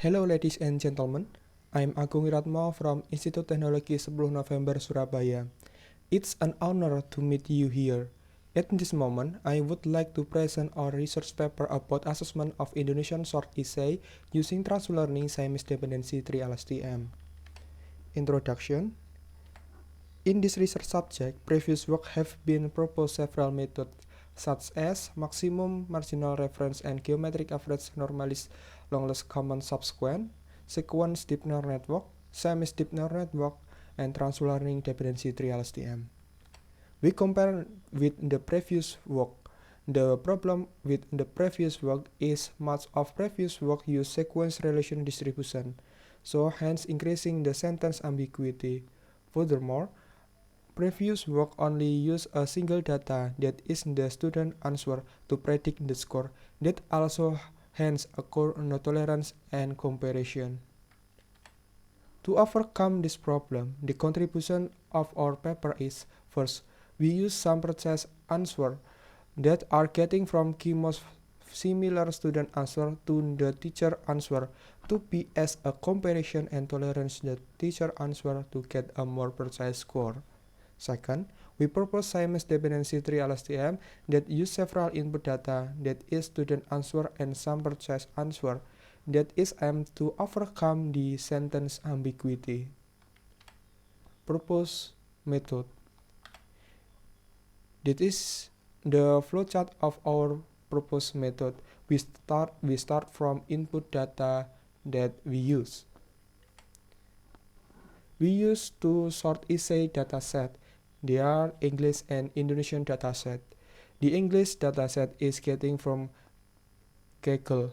Hello ladies and gentlemen, I'm Agung Wiratmo from Institut Teknologi 10 November Surabaya. It's an honor to meet you here. At this moment, I would like to present our research paper about assessment of Indonesian short essay using transfer learning SIMS dependency 3 LSTM. Introduction. In this research subject, previous work have been proposed several methods such as maximum marginal reference and geometric average normalist longest common subsequent, sequence deep neural network, SIMS deep neural network, and transfer learning dependency 3 LSTM. We compare with the previous work. The problem with the previous work is much of previous work use sequence relation distribution, so hence increasing the sentence ambiguity. Furthermore, previous work only used a single data, that is the student answer, to predict the score. That also hence occur no tolerance and comparison. To overcome this problem, the contribution of our paper is, first, we use some process answer that are getting from key most similar student answer to the teacher answer to be as a comparison and tolerance the teacher answer to get a more precise score. Second, we propose SIMS dependency 3 LSTM that use several input data, that is student answer and sample choice answer, that is aimed to overcome the sentence ambiguity. Proposed method. That is the flowchart of our proposed method. We start from input data that we use. We use two short essay dataset. They are English and Indonesian dataset. The English dataset is getting from Kaggle.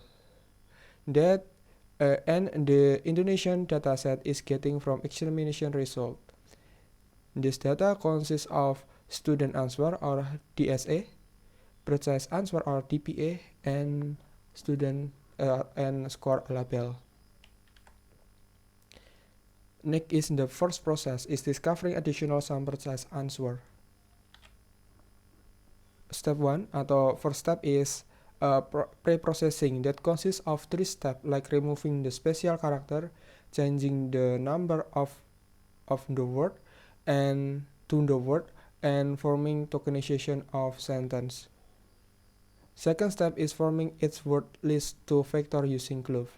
And the Indonesian dataset is getting from examination result. This data consists of student answer or DSA, precise answer or DPA, and student and score label. Next is the first process is discovering additional sample size answer. Step 1 atau first step is pre-processing that consists of 3 steps like removing the special character, changing the number of the word and to the word, and forming tokenization of sentence. Second step is forming each word list to vector using glove.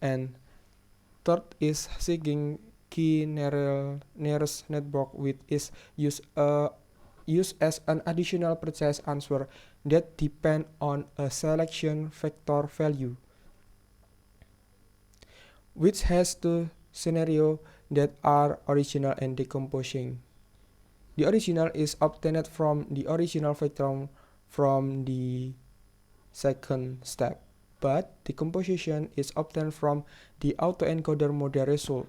And third is seeking key nearest network which is used as an additional precise answer that depend on a selection vector value, which has two scenarios that are original and decomposing. The original is obtained from the original vector from the second step, but decomposition is obtained from the autoencoder model result,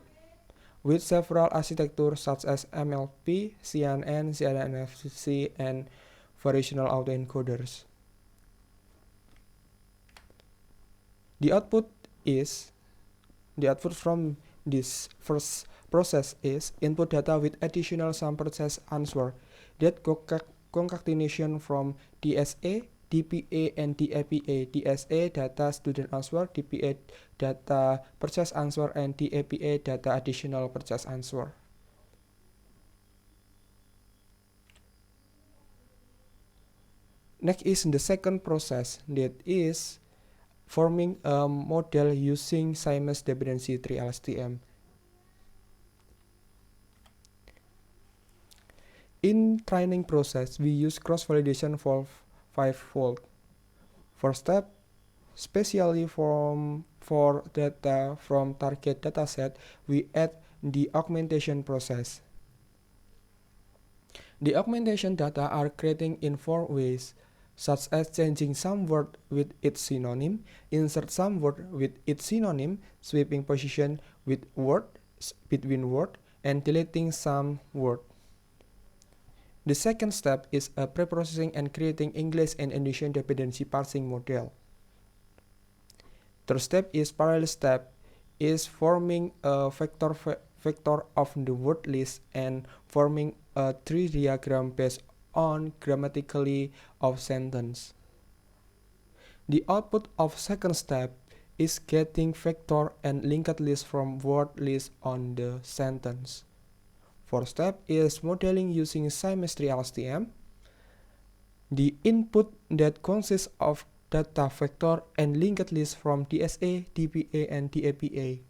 with several architectures such as MLP, CNN, CNNFC, and variational autoencoders. The output from this first process is input data with additional sample size answer that concatenation from DSA, DPA, and DAPA. DSA data student answer, DPA data purchase answer, and DAPA data additional purchase answer. Next is the second process, that is forming a model using SIMS dependency 3 LSTM. In training process, we use cross-validation for 5-fold. First step, specially for data from target dataset, we add the augmentation process. The augmentation data are creating in 4 ways, such as changing some word with its synonym, insert some word with its synonym, swapping position with word between word, and deleting some word. The second step is a pre-processing and creating English and Indonesian dependency parsing model. Third step is parallel step, is forming a vector of the word list and forming a tree diagram based on grammatically of sentence. The output of second step is getting vector and linked list from word list on the sentence. Fourth step is modeling using symmetry LSTM. The input that consists of data vector and linked list from DSA, DPA, and DAPA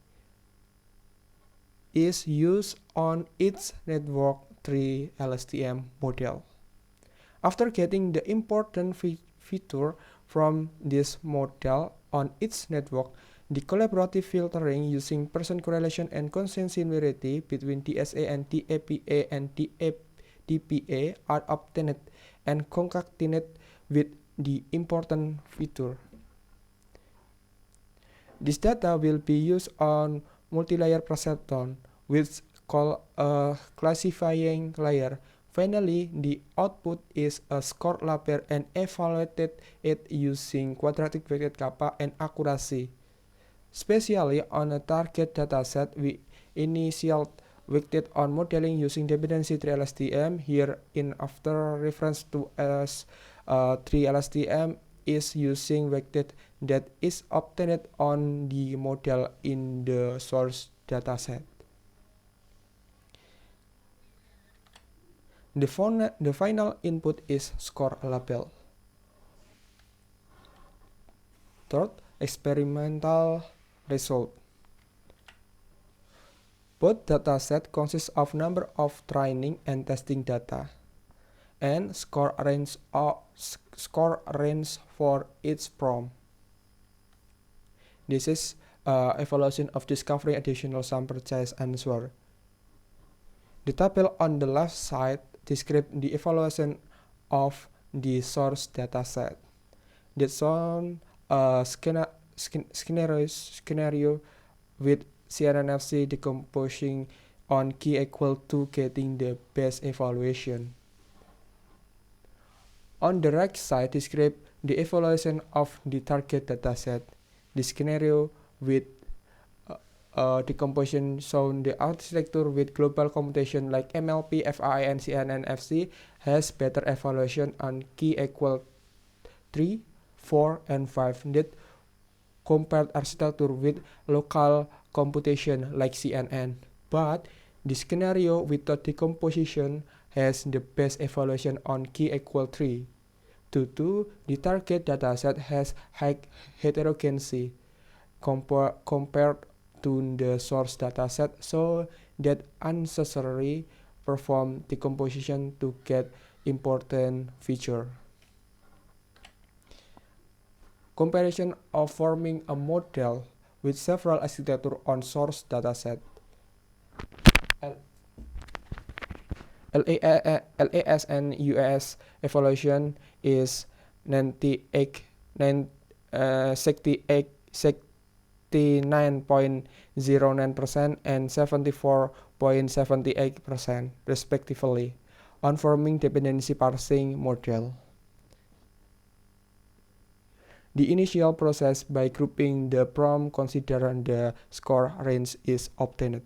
is used on its network tree LSTM model. After getting the important feature from this model on its network, the collaborative filtering using person correlation and consensuality between DSA and DAPA and DPA are obtained and concatenated with the important feature. This data will be used on multi-layer perceptron, which called a classifying layer. Finally, the output is a score label and evaluated it using quadratic weighted kappa and accuracy. Especially on a target dataset, we initial weighted on modeling using dependency tree LSTM. Here in after reference to as 3 LSTM is using weighted that is obtained on the model in the source dataset. The final input is score label. Third, experimental result. Both datasets consist of number of training and testing data, and score range for each prompt. This is evaluation of discovering additional sample choice answer. The table on the left side describes the evaluation of the source dataset. That shown a scenario with CNNFC decomposing on key equal to getting the best evaluation. On the right side describe the evaluation of the target dataset. The scenario with decomposition shown the architecture with global computation like MLP, FI, and CNNFC has better evaluation on key equal 3, 4, and 5 that compared architecture with local computation like CNN. But the scenario without decomposition has the best evaluation on key equal 3. Due to the target dataset has high heterogeneity compared to the source dataset, so that unnecessarily perform decomposition to get important feature. Comparison of forming a model with several architecture on source dataset. LAS and US evaluation is 69.09% and 74.78% respectively on forming dependency parsing model. The initial process by grouping the prompt considering the score range is obtained.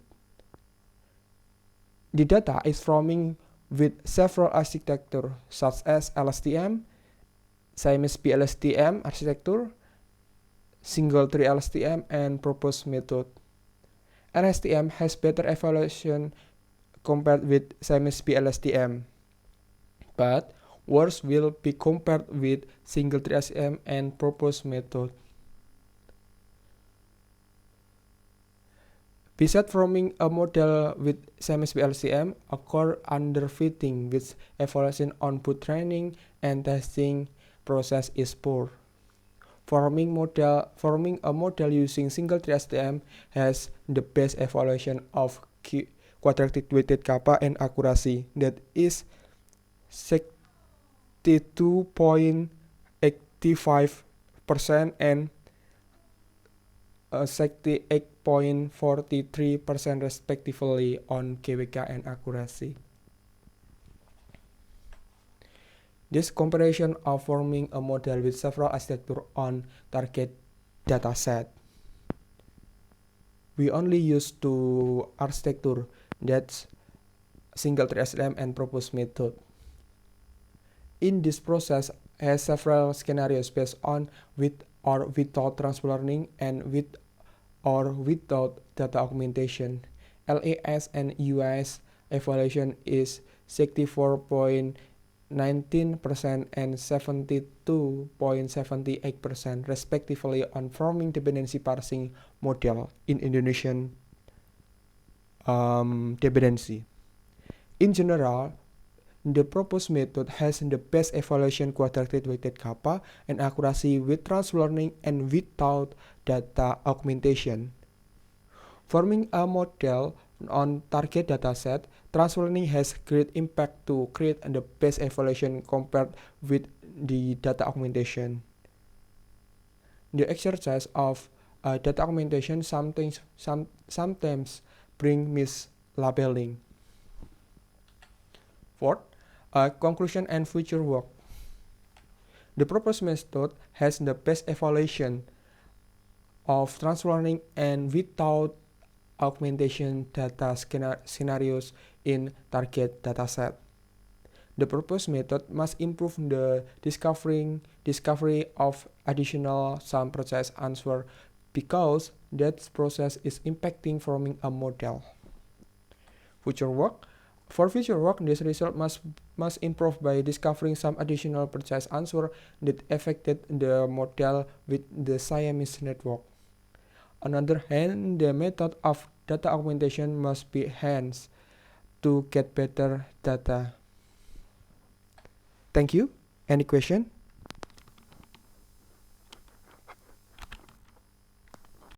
The data is forming with several architecture such as LSTM, SIMSP LSTM architecture, single tree LSTM, and proposed method. LSTM has better evaluation compared with SIMSP LSTM, but worse will be compared with single tree LSTM and proposed method. Besides forming a model with SIMSP LSTM, occur underfitting which evaluation on both training and testing process is poor. Forming a model using single tree LSTM has the best evaluation of quadratic weighted kappa and accuracy, that is 62.85% and 68.43% respectively on GWK and accuracy. This comparison of forming a model with several architecture on target dataset. We only use two architecture, that's single tree LSTM and proposed method. In this process has several scenarios based on with or without transfer learning and with or without data augmentation. LAS and US evaluation is 64.19% and 72.78% respectively on forming dependency parsing model in Indonesian dependency. In general, the proposed method has the best evaluation quadratic weighted kappa and accuracy with transfer learning and without data augmentation. Forming a model on target dataset, transfer learning has great impact to create the best evaluation compared with the data augmentation. The exercise of data augmentation sometimes bring mislabeling. Fourth, conclusion and future work. The proposed method has the best evaluation of transfer learning and without augmentation data scenarios in target dataset. The proposed method must improve the discovery of additional sum process answer because that process is impacting forming a model. Future work. For future work, this result must improve by discovering some additional precise answer that affected the model with the Siamese network. On the other hand, the method of data augmentation must be enhanced to get better data. Thank you. Any question?